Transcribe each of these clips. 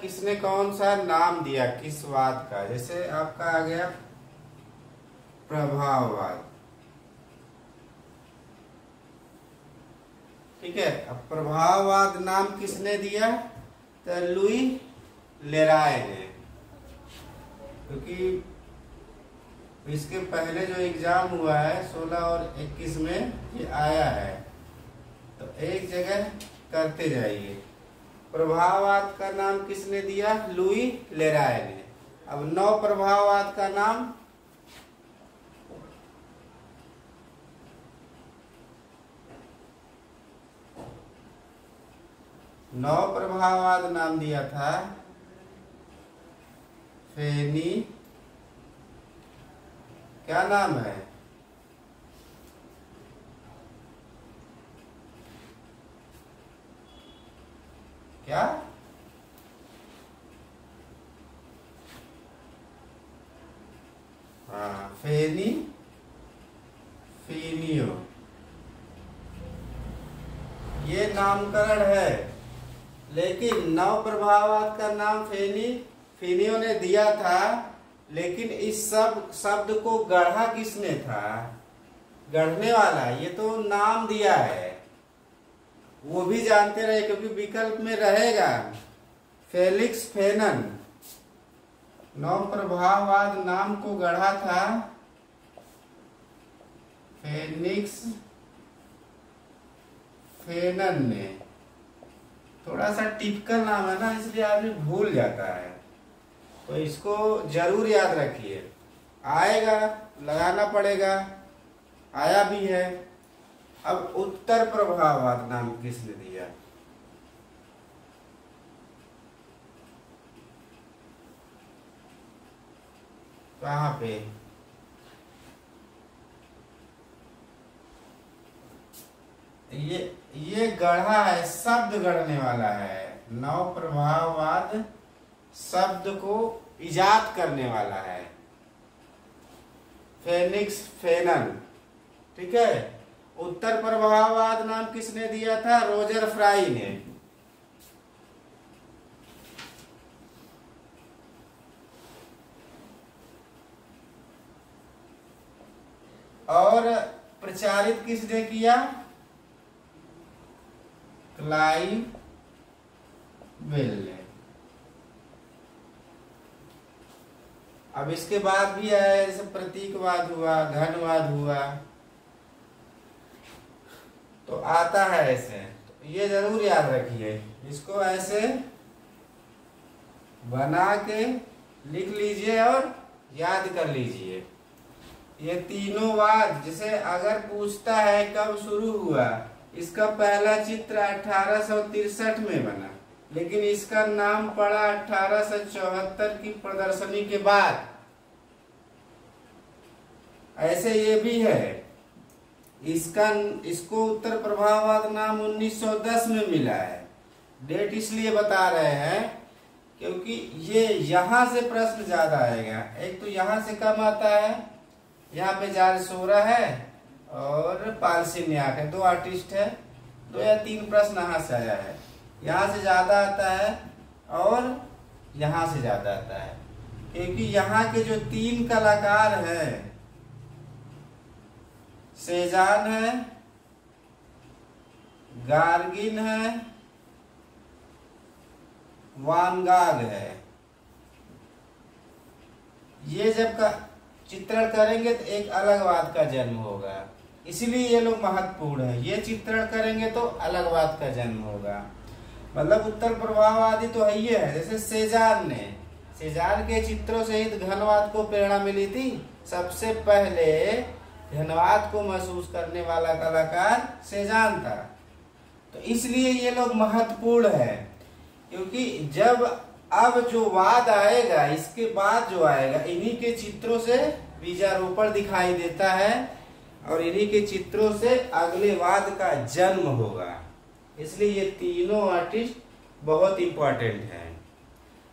किसने कौन सा नाम दिया किस वाद का। जैसे आपका आ गया प्रभाववाद, ठीक है। अब प्रभाववाद नाम किसने दिया, तो लुई लेराय ने, क्योंकि इसके पहले जो एग्जाम हुआ है 16 और 21 में ये आया है, तो एक जगह करते जाइए। प्रभाववाद का नाम किसने दिया, लुई लेराय ने। अब नव प्रभाववाद का नाम नव प्रभाववाद नाम दिया था फेनी, क्या नाम है, क्या, हाँ फेनी फिनियो, ये नामकरण है। लेकिन नव प्रभाववाद का नाम फेनी फिनियो ने दिया था, लेकिन इस सब शब्द को गढ़ा किसने था, गढ़ने वाला, ये तो नाम दिया है, वो भी जानते रहे क्योंकि विकल्प में रहेगा। फेलिक्स फेनन नव प्रभाववाद नाम को गढ़ा था फेनिक्स फेनन ने। थोड़ा सा टिपिकल नाम है ना, इसलिए आदमी भूल जाता है, तो इसको जरूर याद रखिए। आएगा, लगाना पड़ेगा, आया भी है। अब उत्तर प्रभाववाद नाम किसने दिया, कहाँ पे, ये गढ़ा है, शब्द गढ़ने वाला है। नव प्रभाववाद शब्द को इजाद करने वाला है, फेनिक्स फेनन, ठीक है। उत्तर प्रभाववाद नाम किसने दिया था, रोजर फ्राई ने। और प्रचारित किसने किया, क्लाइव बेल ने। अब इसके बाद भी है, जैसे प्रतीकवाद हुआ, घनवाद हुआ, तो आता है ऐसे, तो ये जरूर याद रखिए। इसको ऐसे बना के लिख लीजिए और याद कर लीजिए। ये तीनों वाद, जैसे अगर पूछता है कब शुरू हुआ, इसका पहला चित्र 1863 में बना, लेकिन इसका नाम पड़ा 1874 की प्रदर्शनी के बाद। ऐसे ये भी है, इसको उत्तर प्रभाववाद नाम 1910 में मिला है। डेट इसलिए बता रहे हैं क्योंकि ये यहां से प्रश्न ज्यादा आएगा। एक तो यहां से कम आता है, यहाँ पे जार सोरा है और पालसिन्याक है, दो आर्टिस्ट है, 2 या 3 प्रश्न यहाँ से आया है। यहाँ से ज्यादा आता है और यहाँ से ज्यादा आता है, क्योंकि यहाँ के जो 3 कलाकार हैं, सेजान है, गार्गिन है, वानगाग है, ये जब का चित्रण करेंगे तो एक अलग वाद का जन्म होगा, इसलिए ये लोग महत्वपूर्ण है। ये चित्रण करेंगे तो अलग वाद का जन्म होगा। मतलब उत्तर प्रभाववादी तो है ही है। जैसे सेजान के चित्रों से ही घनवाद को प्रेरणा मिली थी। सबसे पहले घनवाद को महसूस करने वाला कलाकार सेजान था, तो इसलिए ये लोग महत्वपूर्ण है। क्योंकि जब अब जो वाद आएगा, इसके बाद जो आएगा, इन्हीं के चित्रों से बीजारोपण दिखाई देता है और इन्हीं के चित्रों से अगले वाद का जन्म होगा। इसलिए ये तीनों आर्टिस्ट बहुत इंपॉर्टेंट हैं।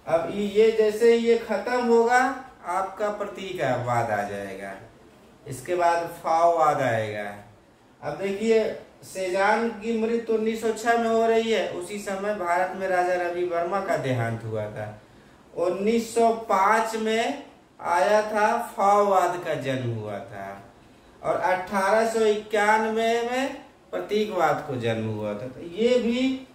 अब ये जैसे ये खत्म होगा, आपका प्रतीकवाद आ जाएगा, इसके बाद फाववाद आएगा। अब देखिए सेजान की मृत्यु 1906 में हो रही है। उसी समय भारत में राजा रवि वर्मा का देहांत हुआ था। 1905 में आया था फाववाद का जन्म हुआ था और 1891 में प्रतीकवाद को जन्म हुआ था। तो ये भी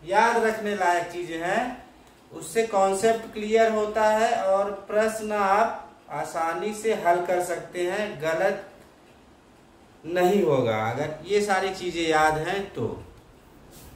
याद रखने लायक चीजें हैं, उससे कॉन्सेप्ट क्लियर होता है और प्रश्न आप आसानी से हल कर सकते हैं, गलत नहीं होगा अगर ये सारी चीजें याद हैं तो।